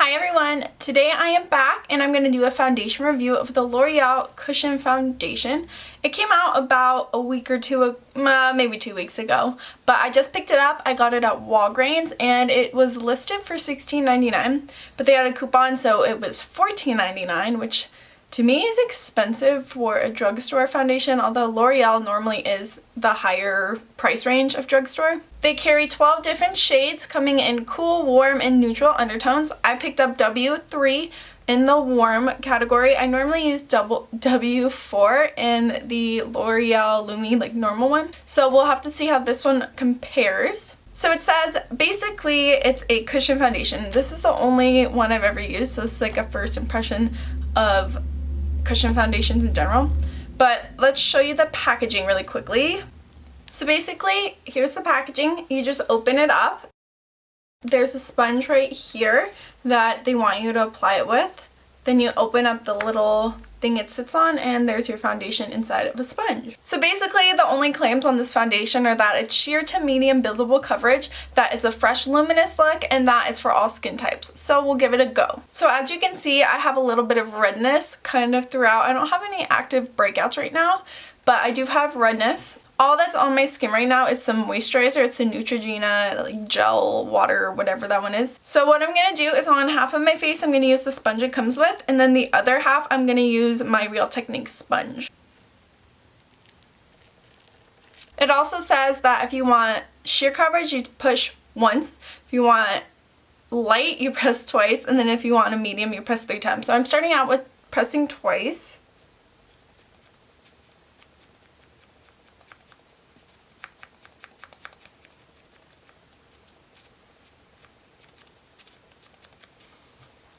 Hi everyone! Today I am back and I'm going to do a foundation review of the L'Oreal Cushion Foundation. It came out about a week or two, maybe 2 weeks ago, but I just picked it up. I got it at Walgreens and it was listed for $16.99, but they had a coupon so it was $14.99, which to me is expensive for a drugstore foundation, although L'Oreal normally is the higher price range of drugstore. They carry 12 different shades coming in cool, warm, and neutral undertones. I picked up W3 in the warm category. I normally use W4 in the L'Oreal Lumi, like normal one. So we'll have to see how this one compares. So it says basically it's a cushion foundation. This is the only one I've ever used, so it's like a first impression of cushion foundations in general. But let's show you the packaging really quickly. So basically, here's the packaging. You just open it up. There's a sponge right here that they want you to apply it with. Then you open up the little thing it sits on and there's your foundation inside of a sponge. So basically the only claims on this foundation are that it's sheer to medium buildable coverage, that it's a fresh luminous look, and that it's for all skin types. So we'll give it a go. So as you can see, I have a little bit of redness kind of throughout. I don't have any active breakouts right now, but I do have redness. All that's on my skin right now is some moisturizer. It's a Neutrogena like gel water, whatever that one is. So what I'm going to do is on half of my face, I'm going to use the sponge it comes with, and then the other half I'm going to use my Real Technique sponge. It also says that if you want sheer coverage, you push once. If you want light, you press twice, and then if you want a medium, you press 3 times. So I'm starting out with pressing twice.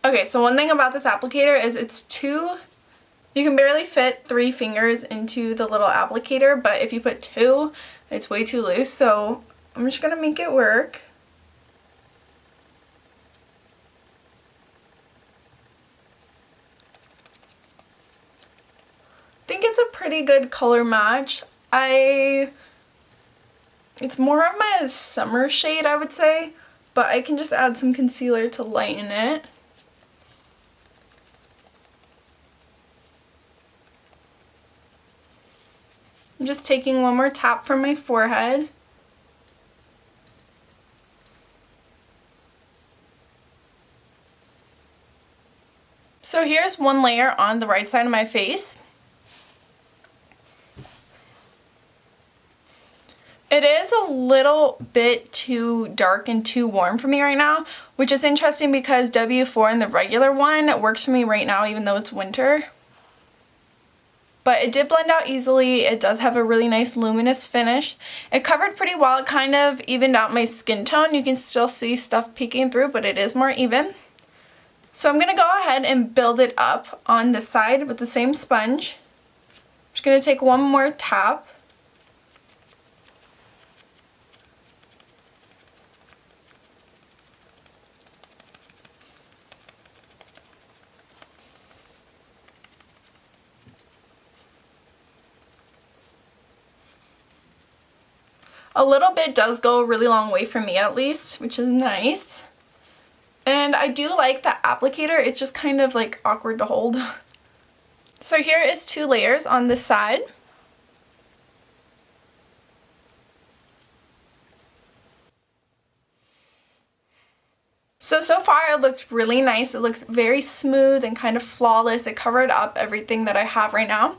Okay, so one thing about this applicator is you can barely fit 3 fingers into the little applicator, but if you put 2, it's way too loose, so I'm just gonna make it work. I think it's a pretty good color match. It's more of my summer shade, I would say, but I can just add some concealer to lighten it. I'm just taking one more tap from my forehead. So here's one layer on the right side of my face. It is a little bit too dark and too warm for me right now, which is interesting because W4 and the regular one works for me right now even though it's winter. But it did blend out easily. It does have a really nice luminous finish. It covered pretty well. It kind of evened out my skin tone. You can still see stuff peeking through, but it is more even. So I'm going to go ahead and build it up on this side with the same sponge. I'm just going to take one more tap. A little bit does go a really long way for me at least, which is nice. And I do like the applicator, it's just kind of like awkward to hold. So here is 2 layers on this side. So far it looks really nice. It looks very smooth and kind of flawless. It covered up everything that I have right now.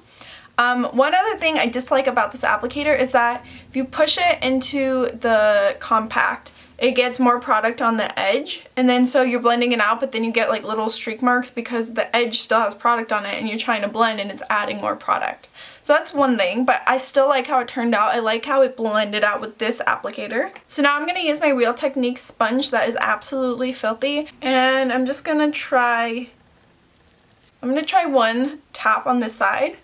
One other thing I dislike about this applicator is that if you push it into the compact, it gets more product on the edge, and then so you're blending it out, but then you get like little streak marks because the edge still has product on it and you're trying to blend and it's adding more product. So that's one thing, but I still like how it turned out. I like how it blended out with this applicator. So now I'm going to use my Real Technique sponge that is absolutely filthy, and I'm just going to try one tap on this side.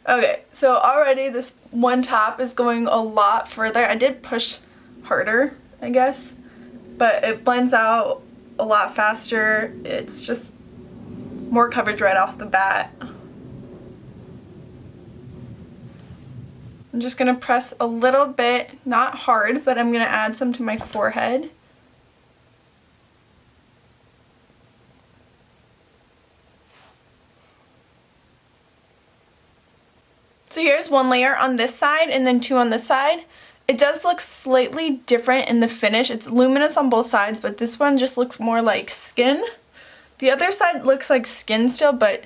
Okay, so already this one tap is going a lot further. I did push harder, I guess, but it blends out a lot faster. It's just more coverage right off the bat. I'm just going to press a little bit, not hard, but I'm going to add some to my forehead. So here's one layer on this side and then two on this side. It does look slightly different in the finish. It's luminous on both sides, but this one just looks more like skin. The other side looks like skin still, but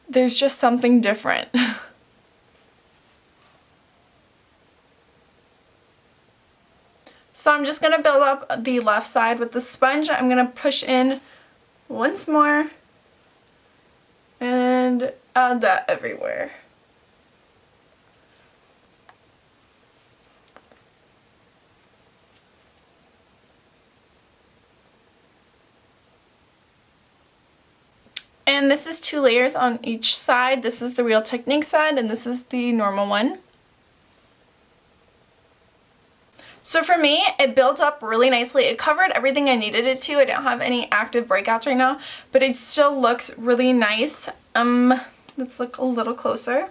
there's just something different. So I'm just going to build up the left side with the sponge. I'm going to push in once more and add that everywhere. And this is 2 layers on each side. This is the Real Technique side and this is the normal one. So for me, it built up really nicely. It covered everything I needed it to. I don't have any active breakouts right now, but it still looks really nice. Let's look a little closer.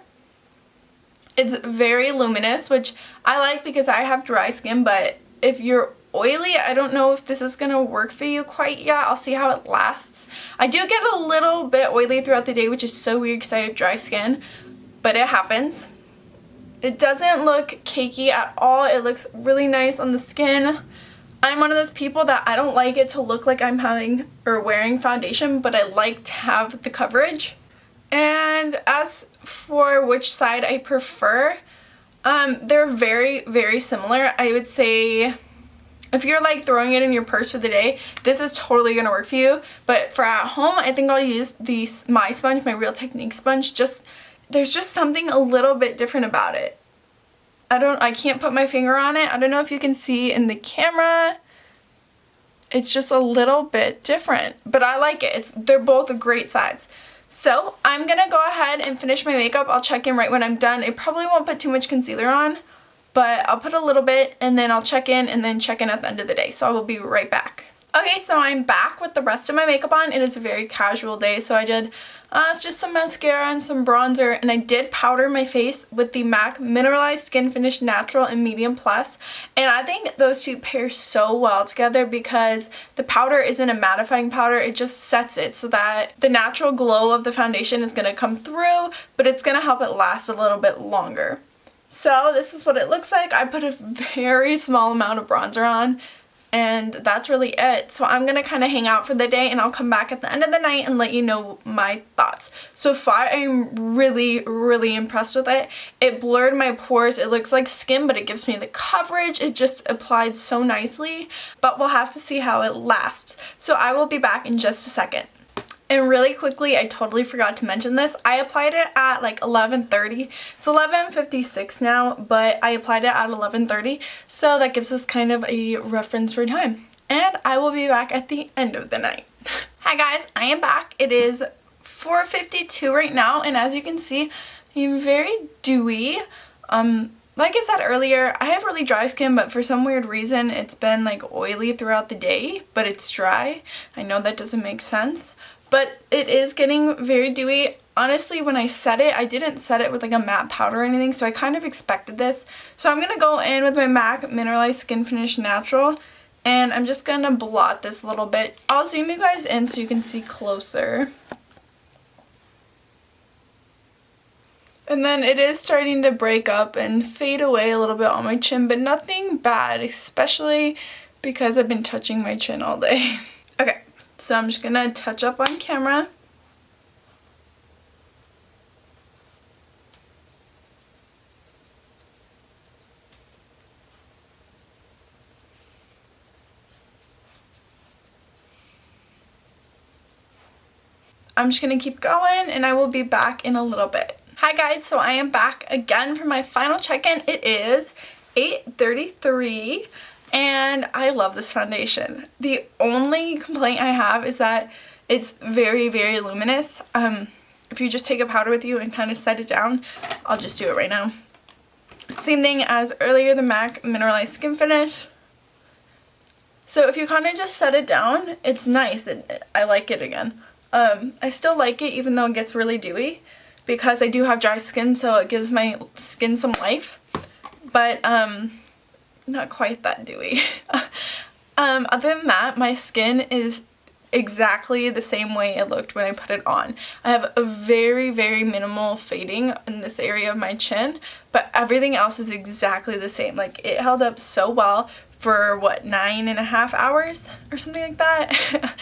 It's very luminous, which I like because I have dry skin, but if you're oily, I don't know if this is going to work for you quite yet. I'll see how it lasts. I do get a little bit oily throughout the day, which is so weird because I have dry skin, but it happens. It doesn't look cakey at all. It looks really nice on the skin. I'm one of those people that I don't like it to look like I'm having or wearing foundation, but I like to have the coverage. And as for which side I prefer, they're very, very similar. I would say if you're like throwing it in your purse for the day, this is totally going to work for you. But for at home, I think I'll use my sponge, my Real Technique sponge. There's just something a little bit different about it. I can't put my finger on it. I don't know if you can see in the camera. It's just a little bit different, but I like it. They're both great sides. So I'm going to go ahead and finish my makeup. I'll check in right when I'm done. I probably won't put too much concealer on, but I'll put a little bit and then I'll check in and then check in at the end of the day. So I will be right back. Okay, so I'm back with the rest of my makeup on. It is a very casual day, so I did just some mascara and some bronzer, and I did powder my face with the MAC Mineralized Skin Finish Natural and Medium Plus, and I think those two pair so well together because the powder isn't a mattifying powder, it just sets it so that the natural glow of the foundation is going to come through, but it's going to help it last a little bit longer. So this is what it looks like. I put a very small amount of bronzer on, and that's really it. So I'm going to kind of hang out for the day and I'll come back at the end of the night and let you know my thoughts. So far I'm really, really impressed with it. It blurred my pores. It looks like skin, but it gives me the coverage. It just applied so nicely, but we'll have to see how it lasts. So I will be back in just a second. And really quickly, I totally forgot to mention this. I applied it at like 11:30. It's 11:56 now, but I applied it at 11:30. So that gives us kind of a reference for time. And I will be back at the end of the night. Hi guys, I am back. It is 4:52 right now, and as you can see, I'm very dewy. Like I said earlier, I have really dry skin, but for some weird reason, it's been like oily throughout the day, but it's dry. I know that doesn't make sense. But it is getting very dewy. Honestly, when I set it, I didn't set it with like a matte powder or anything, so I kind of expected this. So I'm going to go in with my MAC Mineralized Skin Finish Natural, and I'm just going to blot this a little bit. I'll zoom you guys in so you can see closer. And then it is starting to break up and fade away a little bit on my chin, but nothing bad, especially because I've been touching my chin all day. Okay. So I'm just going to touch up on camera. I'm just going to keep going and I will be back in a little bit. Hi guys, so I am back again for my final check-in. It is 8:33. And I love this foundation. The only complaint I have is that it's very, very luminous. If you just take a powder with you and kind of set it down, I'll just do it right now. Same thing as earlier, the MAC Mineralized Skin Finish. So if you kind of just set it down, it's nice. I like it again. I still like it even though it gets really dewy because I do have dry skin, so it gives my skin some life. but not quite that dewy. Other than that, my skin is exactly the same way it looked when I put it on. I have a very, very minimal fading in this area of my chin, but everything else is exactly the same. Like, it held up so well for what, 9.5 hours or something like that.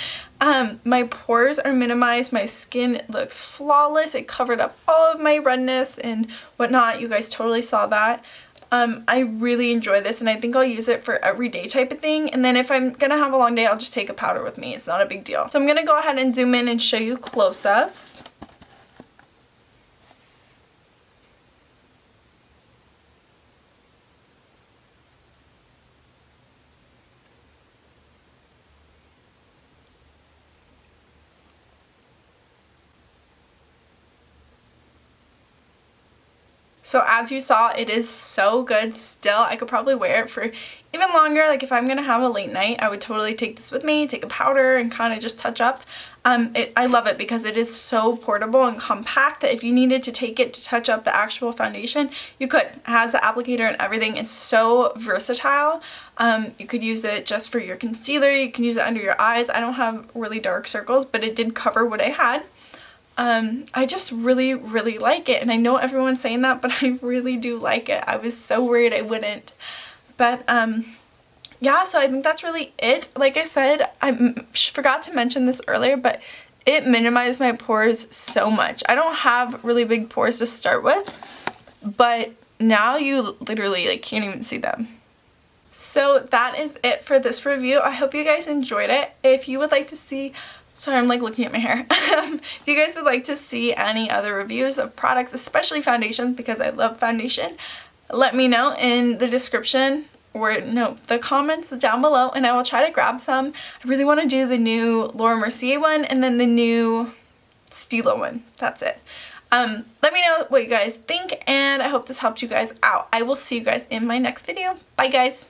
My pores are minimized, my skin looks flawless, it covered up all of my redness and whatnot. You guys totally saw that. I really enjoy this, and I think I'll use it for everyday type of thing, and then if I'm gonna have a long day, I'll just take a powder with me. It's not a big deal. So I'm gonna go ahead and zoom in and show you close-ups. So as you saw, it is so good still. I could probably wear it for even longer. Like, if I'm gonna have a late night, I would totally take this with me, take a powder, and kind of just touch up. I love it because it is so portable and compact that if you needed to take it to touch up the actual foundation, you could. It has the applicator and everything. It's so versatile. You could use it just for your concealer. You can use it under your eyes. I don't have really dark circles, but it did cover what I had. I just really, really like it, and I know everyone's saying that, but I really do like it. I was so worried I wouldn't, but yeah, so I think that's really it. Like I said, I forgot to mention this earlier, but it minimized my pores so much. I don't have really big pores to start with, but now you literally like can't even see them. So that is it for this review. I hope you guys enjoyed it. If you would like to see, sorry, I'm like looking at my hair. If you guys would like to see any other reviews of products, especially foundations, because I love foundation, let me know in the description, or no, the comments down below, and I will try to grab some. I really want to do the new Laura Mercier one and then the new Stila one. That's it. Let me know what you guys think, and I hope this helped you guys out. I will see you guys in my next video. Bye, guys.